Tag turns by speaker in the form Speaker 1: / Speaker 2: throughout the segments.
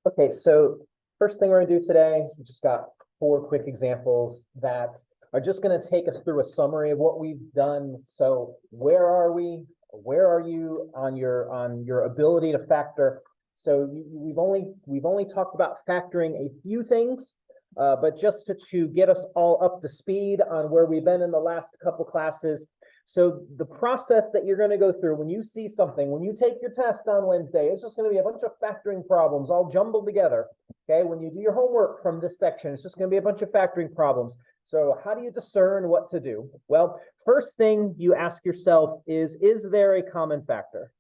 Speaker 1: Okay, so first thing we're gonna do today is we just got four quick examples that are just gonna take us through a summary of what we've done. So where are we? Where are you on your ability to factor? So we've only talked about factoring a few things, but just to get us all up to speed on where we've been in the last couple classes. So the process that you're going to go through when you see something, when you take your test on Wednesday, it's just going to be a bunch of factoring problems all jumbled together. Okay, when you do your homework from this section, it's just going to be a bunch of factoring problems. So how do you discern what to do? Well, first thing you ask yourself is there a common factor?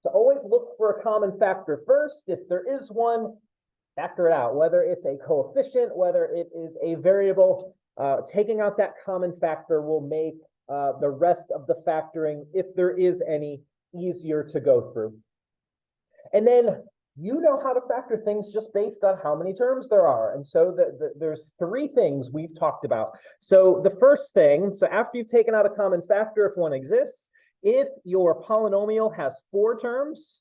Speaker 1: So always look for a common factor first. If there is one, factor it out, whether it's a coefficient, whether it is a variable. Taking out that common factor will make the rest of the factoring, if there is any, easier to go through. And then you know how to factor things just based on how many terms there are. And so there's three things we've talked about. So the first thing, so after you've taken out a common factor, if one exists, if your polynomial has four terms,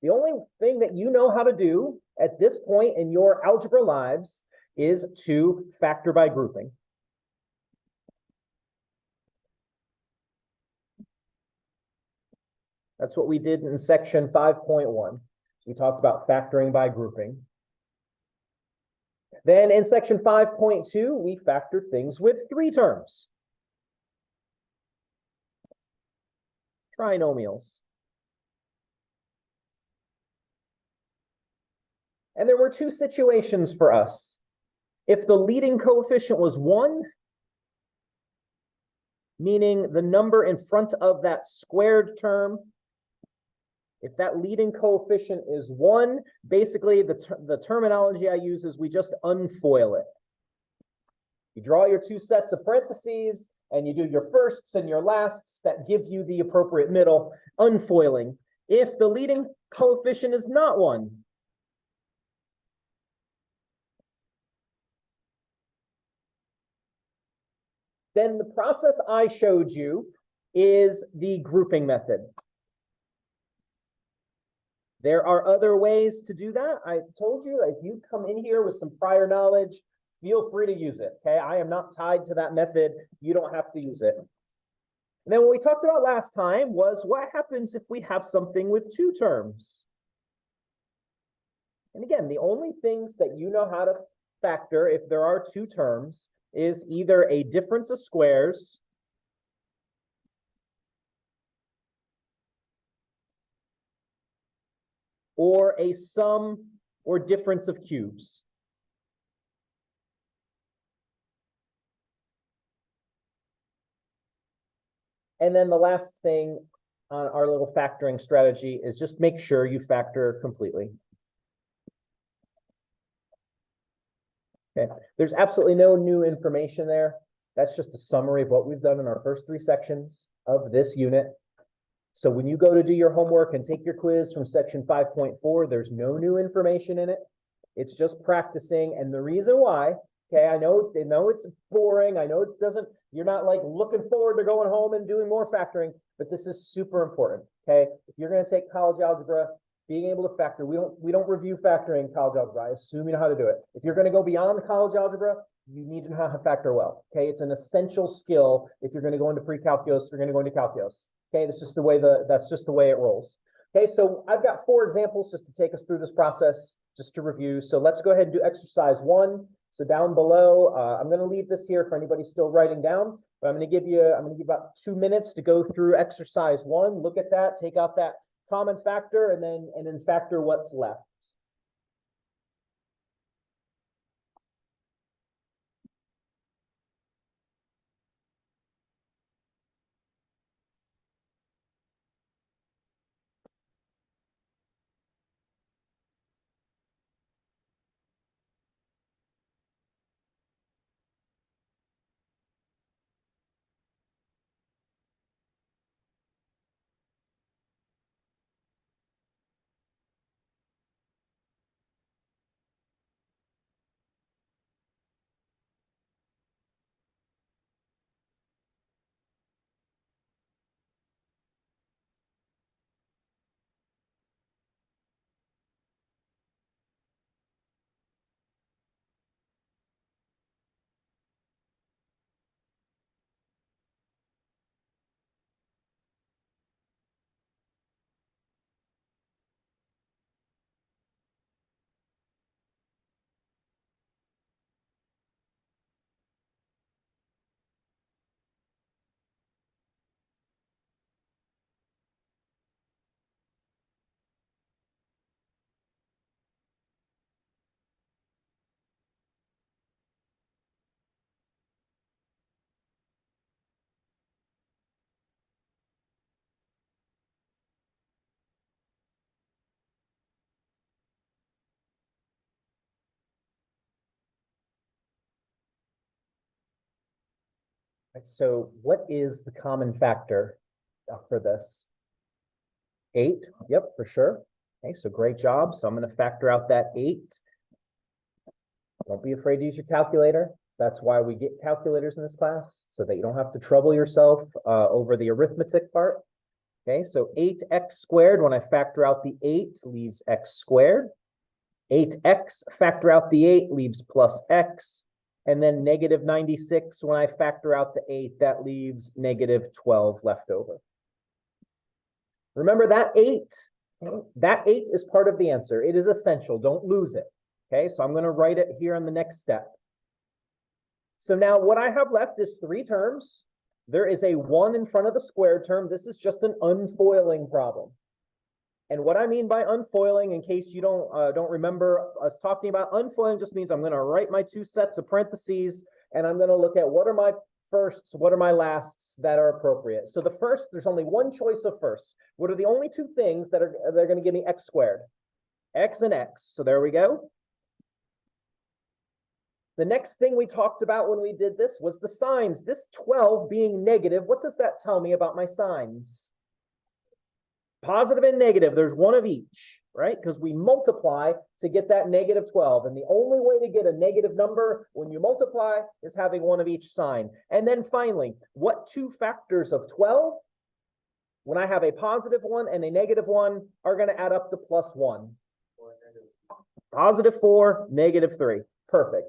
Speaker 1: the only thing that you know how to do at this point in your algebra lives is to factor by grouping. That's what we did in section 5.1. We talked about factoring by grouping. Then in section 5.2, we factored things with three terms. Trinomials. And there were two situations for us. If the leading coefficient was 1, meaning the number in front of that squared term, if that leading coefficient is 1, basically the terminology I use is we just unfoil it. You draw your two sets of parentheses, and you do your firsts and your lasts. That gives you the appropriate middle, unfoiling. If the leading coefficient is not 1, then the process I showed you is the grouping method. There are other ways to do that. I told you, if you come in here with some prior knowledge, feel free to use it, okay? I am not tied to that method. You don't have to use it. And then what we talked about last time was what happens if we have something with two terms. And again, the only things that you know how to factor if there are two terms is either a difference of squares or a sum or difference of cubes. And then the last thing on our little factoring strategy is just make sure you factor completely. Okay, there's absolutely no new information there. That's just a summary of what we've done in our first three sections of this unit. So when you go to do your homework and take your quiz from section 5.4, there's no new information in it. It's just practicing. And the reason why, okay, I know it's boring. I know it doesn't, you're not like looking forward to going home and doing more factoring, but this is super important. Okay. If you're going to take college algebra, being able to factor, we don't review factoring college algebra. I assume you know how to do it. If you're going to go beyond college algebra, you need to know how to factor well. Okay. It's an essential skill if you're going to go into pre-calculus, if you're going to go into calculus. Okay, that's just the way it rolls. Okay, so I've got four examples just to take us through this process, just to review. So let's go ahead and do exercise 1. So down below, I'm going to leave this here for anybody still writing down, but I'm going to give about 2 minutes to go through exercise 1. Look at that, take out that common factor, and then factor what's left. So what is the common factor for this? 8, yep, for sure. Okay, so great job. So I'm going to factor out that 8. Don't be afraid to use your calculator. That's why we get calculators in this class, so that you don't have to trouble yourself over the arithmetic part. Okay, so 8x squared, when I factor out the 8, leaves x squared. 8x, factor out the 8, leaves plus x. And then negative 96, when I factor out the 8, that leaves negative 12 left over. Remember that 8, that 8 is part of the answer. It is essential. Don't lose it. Okay, so I'm going to write it here on the next step. So now what I have left is 3 terms. There is a 1 in front of the squared term. This is just an unfoiling problem. And what I mean by unfoiling, in case you don't remember us talking about, unfoiling just means I'm going to write my 2 sets of parentheses, and I'm going to look at what are my firsts, what are my lasts that are appropriate. So the first, there's only one choice of firsts. What are the only 2 things that are going to give me x squared? X and x. So there we go. The next thing we talked about when we did this was the signs. This 12 being negative, what does that tell me about my signs? Positive and negative, there's one of each, right? Because we multiply to get that negative 12. And the only way to get a negative number when you multiply is having one of each sign. And then finally, what 2 factors of 12, when I have a positive 1 and a negative 1, are going to add up to plus 1? Positive 4, negative 3. Perfect.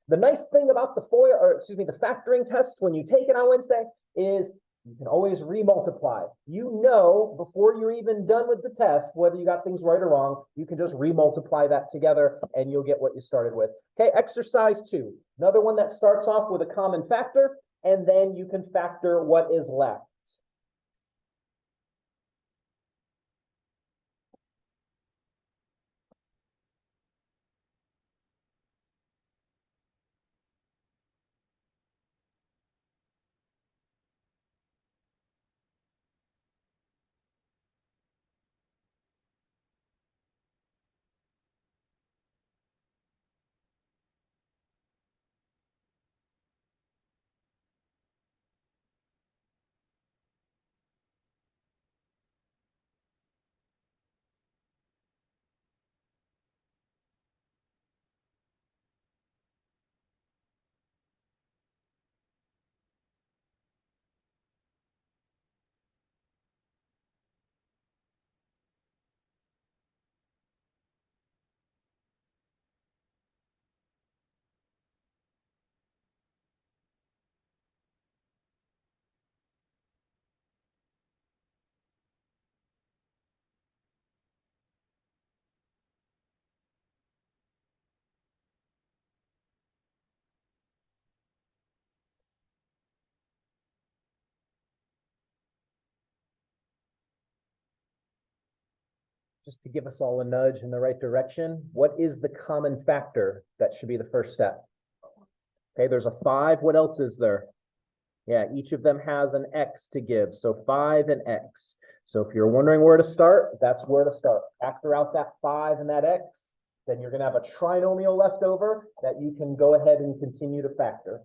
Speaker 1: The nice thing about the factoring test when you take it on Wednesday is you can always remultiply. You know, before you're even done with the test, whether you got things right or wrong, you can just remultiply that together and you'll get what you started with. Okay, exercise 2. Another one that starts off with a common factor, and then you can factor what is left. Just to give us all a nudge in the right direction, what is the common factor that should be the first step? Okay, there's a 5. What else is there? Yeah, each of them has an x to give, so 5 and x. So if you're wondering where to start, that's where to start. Factor out that 5 and that x, then you're going to have a trinomial left over that you can go ahead and continue to factor.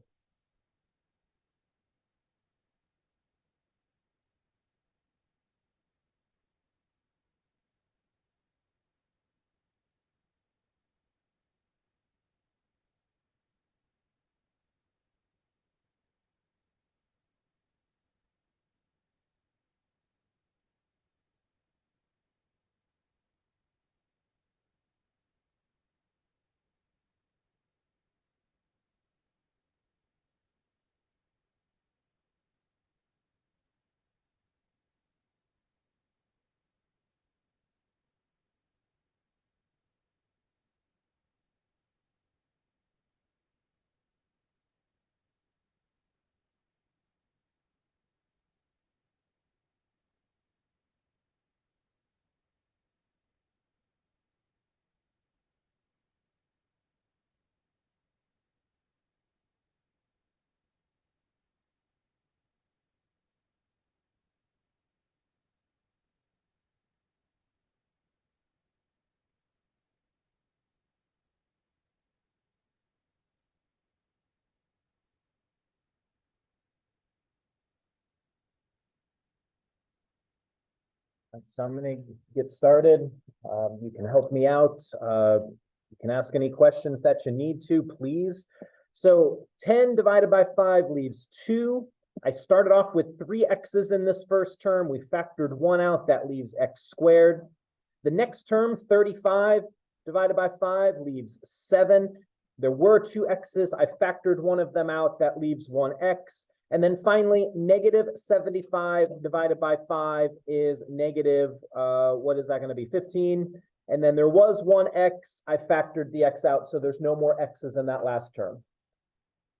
Speaker 1: So I'm going to get started. You can help me out. You can ask any questions that you need to, please. So 10 divided by 5 leaves 2. I started off with 3 x's in this first term. We factored 1 out. That leaves x squared. The next term, 35 divided by 5, leaves 7. There were 2 x's. I factored one of them out. That leaves 1x. And then finally, negative 75 divided by 5 is negative, what is that going to be, 15? And then there was 1x. I factored the x out, so there's no more x's in that last term.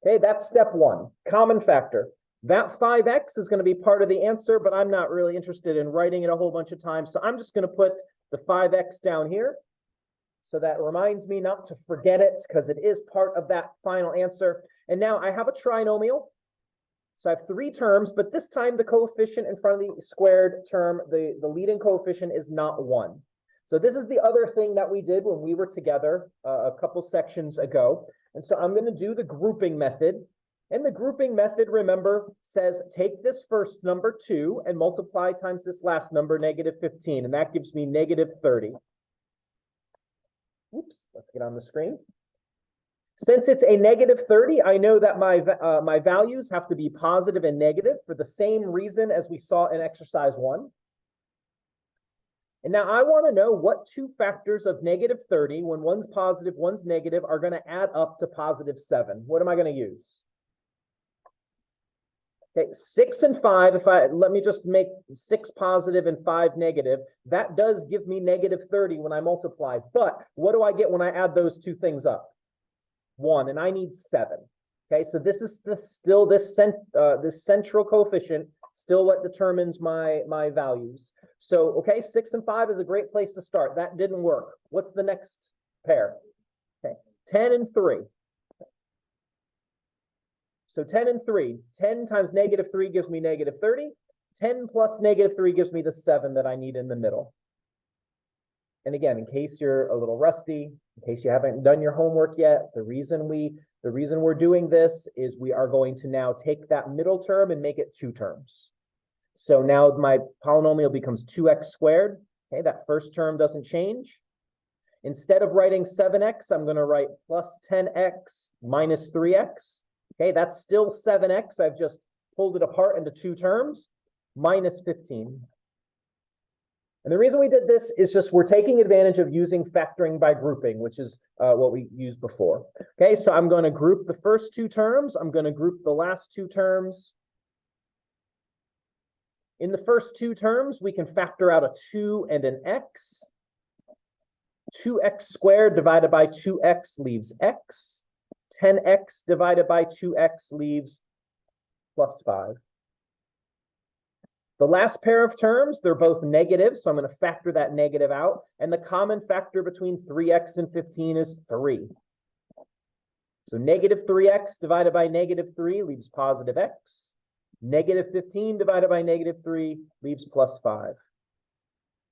Speaker 1: Okay, that's step 1, common factor. That 5x is going to be part of the answer, but I'm not really interested in writing it a whole bunch of times, so I'm just going to put the 5x down here. So that reminds me not to forget it, because it is part of that final answer. And now I have a trinomial. So I have 3 terms, but this time the coefficient in front of the squared term, the leading coefficient is not 1. So this is the other thing that we did when we were together a couple sections ago. And so I'm going to do the grouping method. And the grouping method, remember, says take this first number 2 and multiply times this last number, negative 15. And that gives me negative 30. Oops, let's get on the screen. Since it's a negative 30, I know that my values have to be positive and negative for the same reason as we saw in exercise 1. And now I want to know what 2 factors of negative 30, when one's positive, one's negative, are going to add up to positive 7. What am I going to use? Okay, 6 and 5, let me just make 6 positive and 5 negative, that does give me negative 30 when I multiply. But what do I get when I add those 2 things up? 1, and I need 7. Okay, so this is still this central coefficient, still what determines my values. So, okay, 6 and 5 is a great place to start. That didn't work. What's the next pair? Okay, 10 and 3. So 10 and 3. 10 times negative 3 gives me negative 30. 10 plus negative 3 gives me the 7 that I need in the middle. And again, in case you're a little rusty, in case you haven't done your homework yet, the reason we're doing this is we are going to now take that middle term and make it 2 terms. So now my polynomial becomes 2x squared. Okay, that first term doesn't change. Instead of writing 7x, I'm going to write plus 10x minus 3x. Okay, that's still 7x. I've just pulled it apart into 2 terms, minus 15. And the reason we did this is just we're taking advantage of using factoring by grouping, which is what we used before. Okay, so I'm going to group the first 2 terms. I'm going to group the last 2 terms. In the first 2 terms, we can factor out a 2 and an x. 2x squared divided by 2x leaves x. 10x divided by 2x leaves plus 5. The last pair of terms, they're both negative, so I'm going to factor that negative out. And the common factor between 3x and 15 is 3. So negative 3x divided by negative 3 leaves positive x. Negative 15 divided by negative 3 leaves plus 5.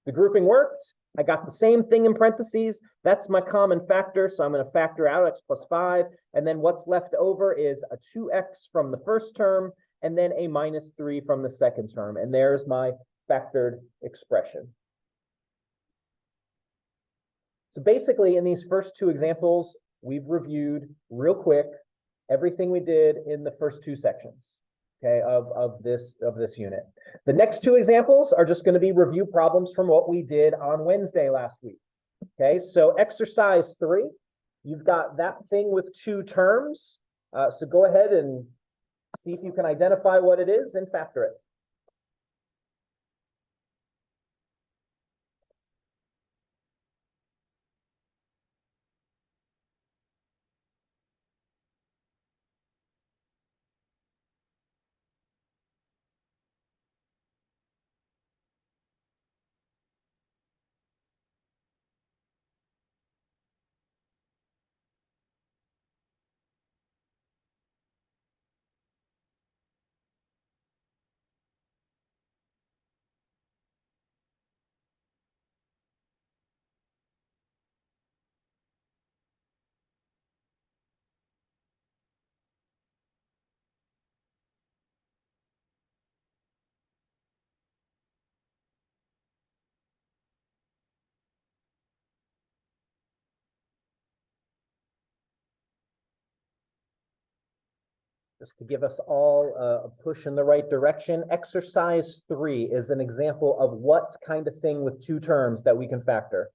Speaker 1: The grouping worked. I got the same thing in parentheses. That's my common factor, so I'm going to factor out x plus 5. And then what's left over is a 2x from the first term, and then a minus 3 from the second term. And there's my factored expression. So basically, in these first 2 examples, we've reviewed real quick everything we did in the first 2 sections, okay, of this unit. The next 2 examples are just going to be review problems from what we did on Wednesday last week. Okay, so exercise 3, you've got that thing with 2 terms. So go ahead and see if you can identify what it is and factor it. Just to give us all a push in the right direction, exercise 3 is an example of what kind of thing with two terms that we can factor?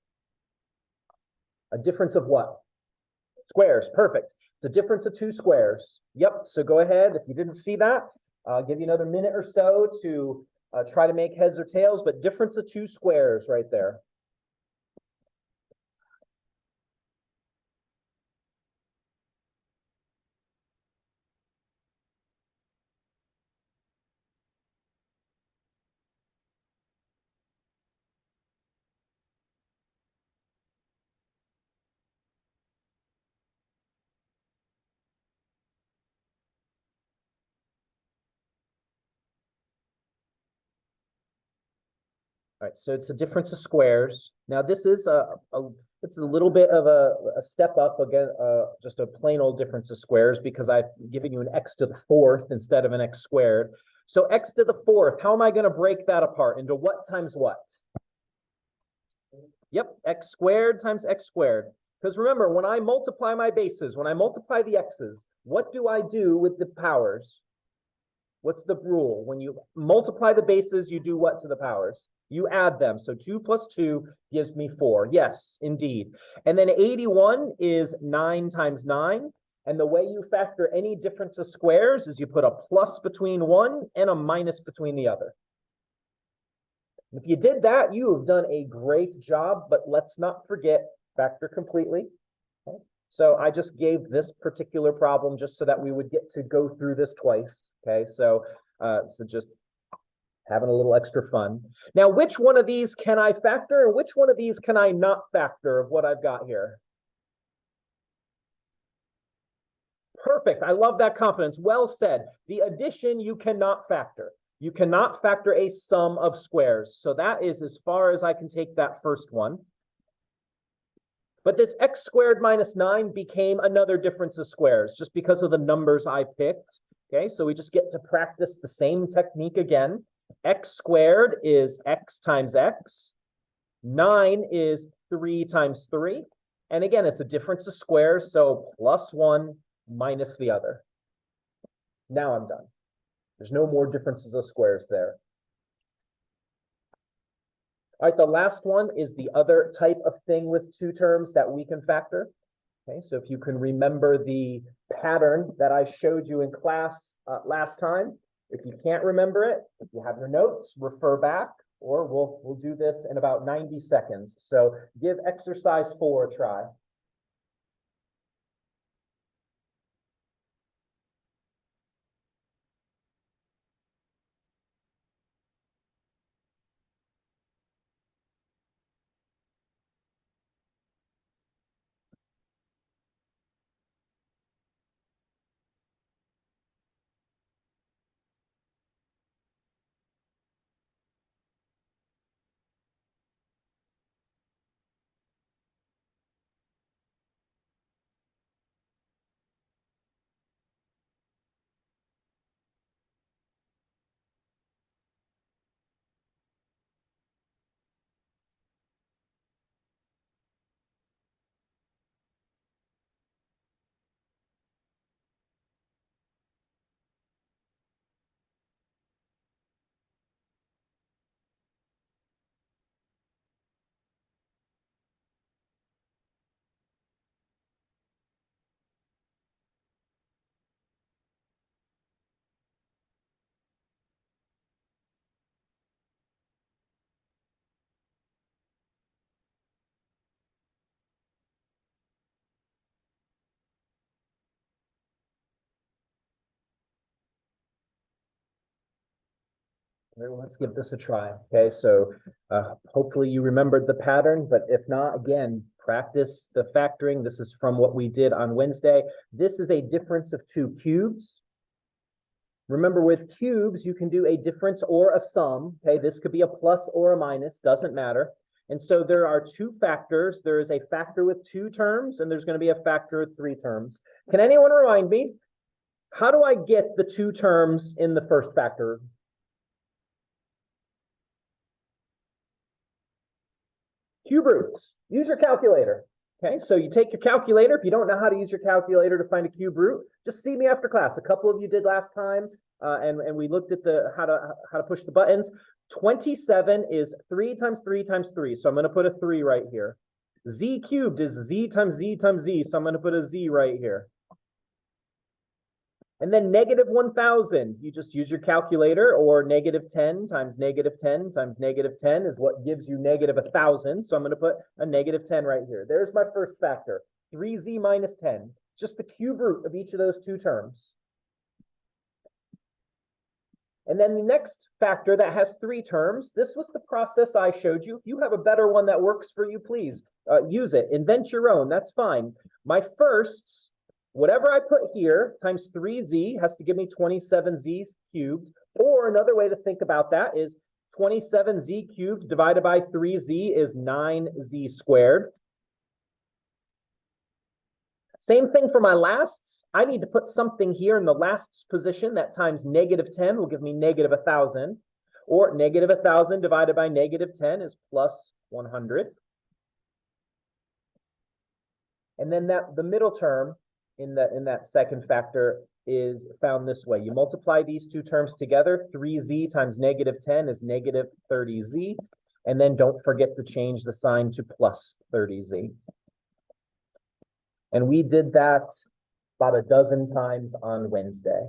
Speaker 1: A difference of what? Squares, perfect. It's a difference of two squares. Yep, so go ahead. If you didn't see that, I'll give you another minute or so to try to make heads or tails, but difference of two squares right there. All right, so it's a difference of squares. Now this is it's a little bit of a step up again, just a plain old difference of squares because I've given you an x to the fourth instead of an x squared. So x to the fourth, how am I going to break that apart into what times what? Yep, x squared times x squared. Because remember, when I multiply my bases, when I multiply the x's, what do I do with the powers? What's the rule? When you multiply the bases, you do what to the powers? You add them. So 2 plus 2 gives me 4. Yes, indeed. And then 81 is 9 times 9. And the way you factor any difference of squares is you put a plus between one and a minus between the other. If you did that, you have done a great job, but let's not forget factor completely. Okay. So I just gave this particular problem just so that we would get to go through this twice. Okay, so just having a little extra fun. Now, which one of these can I factor and which one of these can I not factor of what I've got here? Perfect. I love that confidence. Well said. The addition you cannot factor. You cannot factor a sum of squares. So that is as far as I can take that first one. But this x squared minus 9 became another difference of squares just because of the numbers I picked. Okay, so we just get to practice the same technique again. X squared is x times x. 9 is 3 times 3. And again, it's a difference of squares, so plus 1 minus the other. Now I'm done. There's no more differences of squares there. All right, the last one is the other type of thing with two terms that we can factor. Okay, so if you can remember the pattern that I showed you in class last time, if you can't remember it, if you have your notes, refer back, or we'll do this in about 90 seconds. So give exercise 4 a try. Let's give this a try. Okay, so hopefully you remembered the pattern, but if not, again, practice the factoring. This is from what we did on Wednesday. This is a difference of two cubes. Remember, with cubes, you can do a difference or a sum. Okay, this could be a plus or a minus, doesn't matter. And so there are two factors. There is a factor with 2 terms, and there's going to be a factor with 3 terms. Can anyone remind me, how do I get the 2 terms in the first factor? Cube roots. Use your calculator. Okay, so you take your calculator. If you don't know how to use your calculator to find a cube root, just see me after class. A couple of you did last time, and we looked at the how to push the buttons. 27 is 3 times 3 times 3, so I'm going to put a 3 right here. Z cubed is z times z times z, so I'm going to put a z right here. And then negative 1,000, you just use your calculator, or negative 10 times negative 10 times negative 10 is what gives you negative 1,000. So I'm going to put a negative 10 right here. There's my first factor, 3z minus 10, just the cube root of each of those two terms. And then the next factor that has 3 terms, this was the process I showed you. If you have a better one that works for you, please use it. Invent your own, that's fine. My firsts, whatever I put here times 3z has to give me 27z cubed. Or another way to think about that is 27z cubed divided by 3z is 9z squared. Same thing for my lasts. I need to put something here in the lasts position that times negative 10 will give me negative 1,000. Or negative 1,000 divided by negative 10 is plus 100. And then the middle term in that second factor is found this way. You multiply these two terms together. 3z times negative 10 is negative 30z. And then don't forget to change the sign to plus 30z. And we did that about a dozen times on Wednesday.